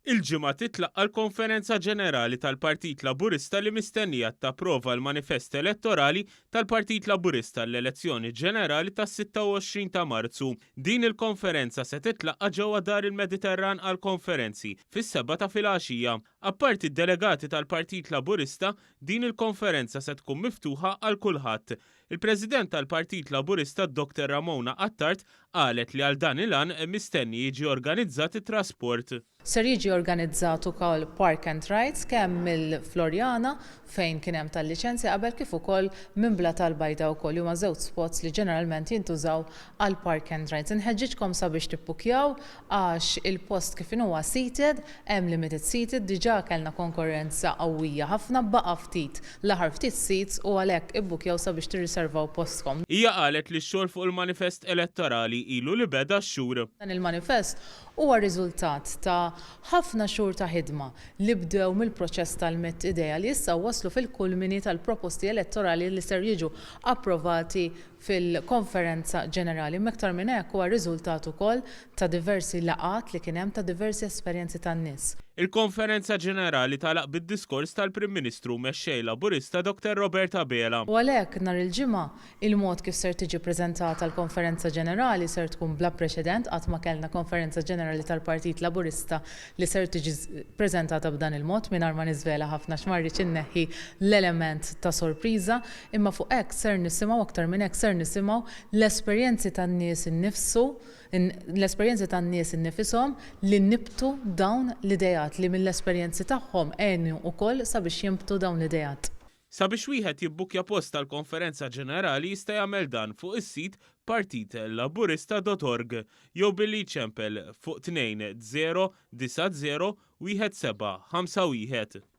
Il-ġimgħa titlaqqa l-Konferenza Ġenerali tal-Partit Laburista li mistennija tapprova l-manifest elettorali tal-Partit Laburista l-elezzjoni ġenerali tas-26 ta' Marzu. Din il-konferenza se titlaqqa ġewwa Dar il-Mediterran għal konferenzi fis-7 ta' filgħaxija. Apparti d-delegati tal-Partit Laburista, din il-konferenza se tkun miftuħa għal kulħadd. Il-President tal-Partit Laburista Dr. Ramona Attart qalet li għal dan il-għan mistenni jiġi organizzat it-trasport. Ser jiġi organizzat ukoll Park and Rides kemm mill-Florjana fejn kien hemm tal-liċenzja qabel kif ukoll minn Bla tal-Bajda wkoll huma żewġ spots li ġeneralment jintużaw għal Park and Rides. Inħeġġiġkom sabiex tippukjaw għax il-post kif huwa seated, hemm limited seated, diġà kellna konkurrenza qawwija ħafna baqa' ftit l-aħħar ftit seats u għalhekk ibbukjaw sabiex tirriservaw postkom. Hija qalet li x-xogħol fuq il-manifest elettorali ilu li beda x-xhur. Dan il-manifest huwa riżultat ta' ħafna xhur ta' ħidma li bdew mill-proċess tal-Met Idea li issa waslu fil-kulmini tal-proposti elettorali li ser jiġu approvati fil-konferenza ġenerali. Mektar minn hekk huwa riżultat ukoll ta' diversi laqat li kien hemm ta' diversi esperjenzi tan-nies. Il-konferenza ġenerali talaq bid-diskors tal-Prim Ministru mexxej Laburista Dr. Roberta Bela. U għalhekk nhar il-ġimgħa il-mod kif ser tiġi ppreżentata l-konferenza ġenerali ser tkun bla preċedent qatt ma kellna konferenza ġenerali tal-Partit Laburista li ser tiġi ppreżentata b'dan il-mod mingħajr ma niżvela ħafna x'marriċ inneħħi l-element ta' sorpriża, imma fuq hekk ser nisimgħu aktar minn hekk ser nisimgħu l-esperjenzi tan-nies innifsu, l-esperjenzi tan-nies innifishom li nibtu dawn l-idejat li mill-esperjenzi tagħhom għenu wkoll sabiex jimbtu dawn l-idejat. Sabiex wieħed jibbukja post tal-konferenza ġenerali jista' jagħmel dan fuq is-sit partitlaburista.org jew billi ċempel fuq 2090 1751.